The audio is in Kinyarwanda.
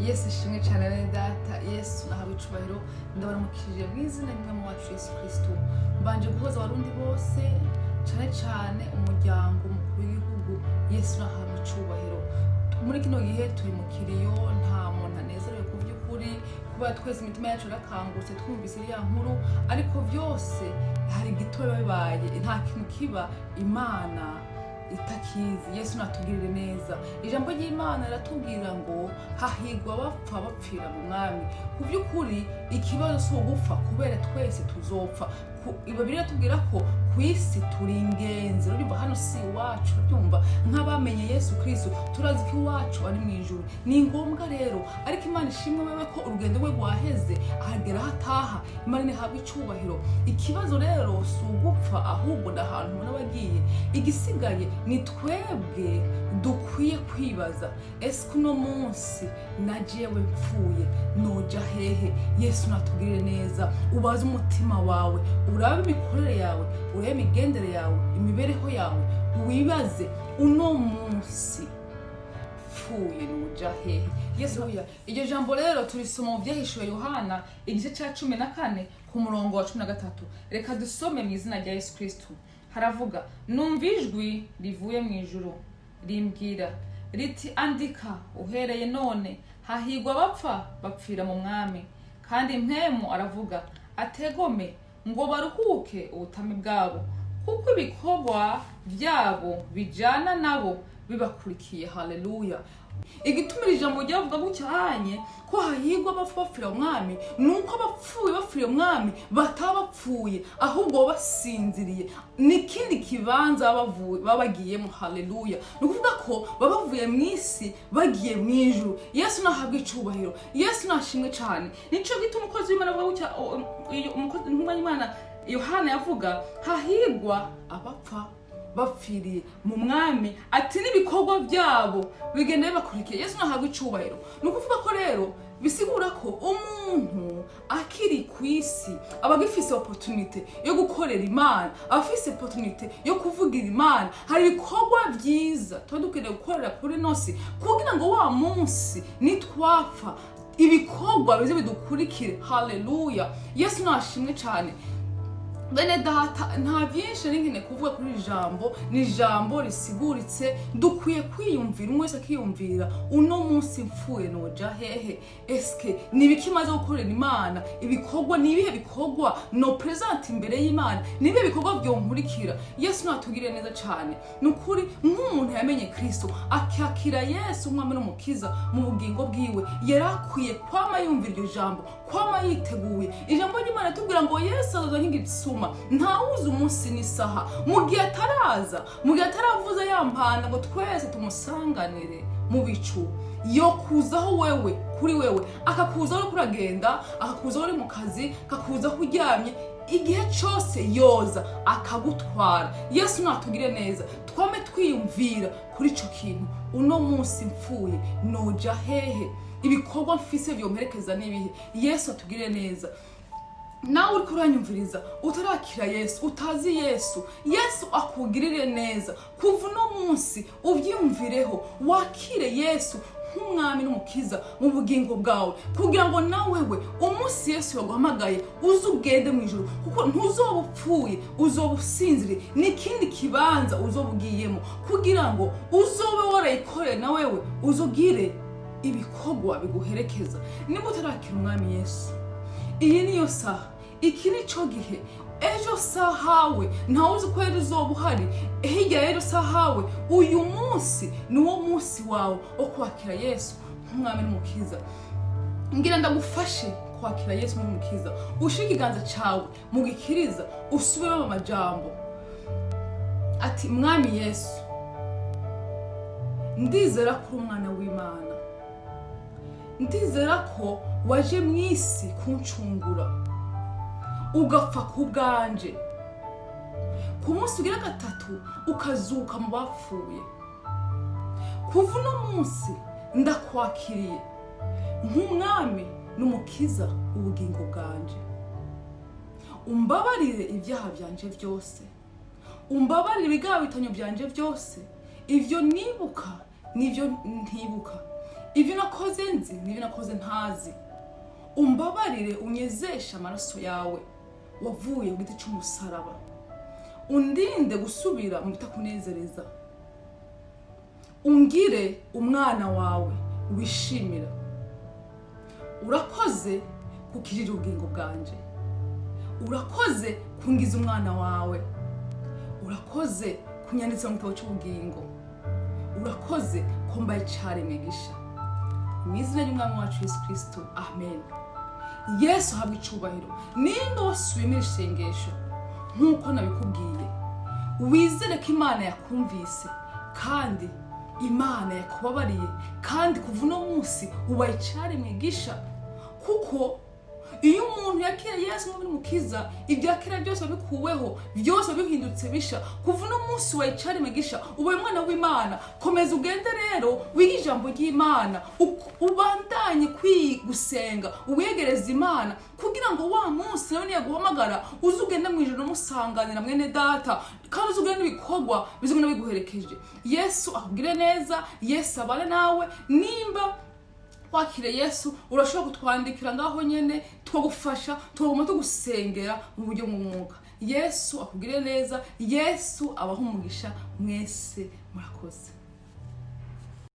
Yesu ishimwe cyane bene data. Yesu nahawe icubahiro. Ndabaramukije mu izina ry'Umwami wacu Yesu Kristo. Mbanje guhoza abarundi bose, cyane cyane umuryango mukuru w'igihugu. Yesu nahawe icubahiro. Muri kino gihe turi mu kiriyo, nta muntu anezerewe ku by'ukuri, kuba twese imitima yacu irakangutse twumvise iriya nkuru, ariko byose hari igitoya bibaye, nta kintu kiba Imana itakizi. Yesu natugirire neza. Ijambo ry'Imana riratubwira ngo hahigwa bapfa bapfira mu mwami. Ku by'ukuri ikibazo si ugupfa, kubera twese tuzopfa. Bibiliya tubwira ko ku isi turi ingenzi. Urumva hano si iwacu, urabyumva? Nk'abamenye Yesu Kristo turazi ko iwacu ari mu ijuru. Ni ngombwa rero, ariko Imana ishimwe wewe ko urugendo rwe rwaheze ahagera hataha. Imana ihabwe icubahiro. Ikibazo rero si ugupfa, ahubwo ndahantu umuntu aba agiye. Igisigaye ni twebwe dukwiye kwibaza, ese kuno munsi najewe mpfuye noja hehe? Yesu natugirire neza. Ubaze umutima wawe, urabe imikorere yawe, urabe imigendere yawe, imibereho yawe, wibaze uno munsi pfuye noja hehe? Yesu uya. Iryo jambo rero turisoma mu Byahishuwe Yohana igice cya 14 ku murongo wa 13. Reka dusome mu izina rya Yesu Kristo. Haravuga, numva ijwi rivuye mu ijuru rimbwira riti, andika uhereye none hahigwa bapfa bapfira mu mwami. Kandi mpemu aravuga ategome ngo baruhuke ubutame bwabo, kuko ibikorwa byabo bijana nabo bibakurikiye. Haleluya. Igitumira ijambo ryavuga gucyanye ko hahigwa abapfa bapfira umwami, nuko abapfuye bapfira umwami batabapfuye, ahubwo basinziriye n'ikindi kibanza babagiyemo. Haleluya. Nukuvuga ko babavuye mu isi bagiye mu ijuru. Yesu nahabwe icubahiro. Yesu nashimwe cyane. Nico gituma umukozi w'Imana avuga gucya, umukozi w'Imana Yohana yavuga hahigwa abapfa bapfiriye mu mwami, ati n'ibikorwa byabo bigenda bibakurikiye. Yesu nahabwe icubahiro. Nukuvuga ko rero bisigura ko umuntu akiri ku isi aba agifise opportunity yo gukorera Imana, afise opportunity yo kuvugira Imana. Hari ibikorwa byiza tuba dukeneye gukorera kuri nosi, kugira ngo wa munsi nitwapfa ibikorwa bize bidukurikire. Haleluya. Yesu nashimwe cyane. Bene data, nta byinshi nkene kuvuga kuri iri jambo. Ni ijambo risiguritse, dukwiye kwiyumvira, umwe wese akiyumvira uno munsi mfuye noja hehe? Eske ni ibiki maze gukorera Imana? Ibikorwa ni ibihe bikorwa no present imbere y'Imana? Ni ibihe bikorwa byonkurikira? Yesu natugire neza cyane. Nukuri nk'umuntu yamenye Kristo, akakira Yesu umwami n'umukiza mu bugingo bwiwe, yarakwiye kwama yumvira iryo jambo, kwama yiteguye. Ijambo ry'Imana tubwira ngo Yesu azaza nk'igisuma, ntawuzi umunsi n'isaha. Mu gihe ataraza, mu gihe ataravuza yampanda ngo twese tumusanganire mu bicu, yo kuzaho wewe, kuri wewe, akakuzaho uri kuragenda, akakuzaho uri mu kazi, akakuzaho uryamye, igihe cyose yoza akagutwara. Yesu natugire neza. Twame twiyumvira kuri ico kintu, uno munsi mfuye noja hehe? Ibikorwa mfise byomperekeza n'ibihe? Yesu atugire neza. Nawe uri kuranyumviriza utarakira Yesu, utazi Yesu, Yesu akugirire neza. Kuva uno munsi ubyumvireho, wakire Yesu nk'umwami n'umukiza mu bugingo bwawe, kugira ngo nawewe umunsi Yesu yaguhamagaye uzugende mu ijuru, kuko ntuzoba upfuye, uzoba usinziriye. N'ikindi kibanza uzoba ugiyemo, kugira ngo uzobe warayikoreye nawewe uzugire ibikorwa biguherekeza. Niba utarakira umwami Yesu, iyi niyo saha, iki nico gihe. Ejo sahawe ntawuzi ko ejo uzoba uhari, hirya rero sahawe uyu munsi ni wo munsi wawe wo kwakira Yesu nk'umwami n'umukiza. Ngira ndagufashe kwakira Yesu nk'umukiza. Ushira ikiganza cyawe mu gikiriza, usubiremo amajambo ati, mwami Yesu, ndizera ko uri umwana w'Imana, ndizera ko waje mu isi kuncungura, ugapfa ku bwanje, ku munsi ugira gatatu ukazuka mu bapfuye. Kuva uno munsi ndakwakiriye nk'umwami n'umukiza ubugingo bwanje. Umbabarire ibyaha byanje byose, umbabarire ibigabitanyo byanje byose, ivyo nibuka n'ivyo ntibuka. ibyo nakoze nzi n'ibyo nakoze ntazi, umbabarire unyezeshe amaraso yawe wavuye ku giti cy'umusaraba, undinde gusubira mu bitakunezereza, ungire umwana wawe wishimira. Urakoze kukirira ubugingo bwanje, urakoze kungiza umwana wawe, urakoze kunyanditsa mu gitabo cy'ubugingo, urakoze kumbaye icyaremwe gisha. Mu izina ry'umwami wacu Yesu Kristo, amen. Yesu habwa icubahiro. Nimba wasubiye muri isengesho nk'uko nabikubwiye, wizere ko Imana yakumvise kandi Imana yakubabariye, kandi kuva uno munsi ubaye icyaremwe gisha. Kuko iyo umuntu yakira Yesu nk'umukiza, ibya kera byose bikuweho, byose bihindutse bisha. Kuva uno munsi ubaye icyaremwe gisha, ubaye umwana w'Imana. Komeza ugende rero wiga ijambo ry'Imana, ubandanye gusenga, uwegereza Imana, kugira ngo wa munsi nawe niyaguhamagara uzugende mu ijuru musanganira mwene data, kandi uzugende ibikorwa bizogenda biguherekeje. Yesu akugire neza, Yesu abane nawe. Nimba wakire Yesu, urashobora kutwandikira ngaho nyene, twagufasha, twaguma tugusengera mu buryo bw'umwuka. Yesu akugire neza, Yesu abaho umugisha. Mwese murakoze.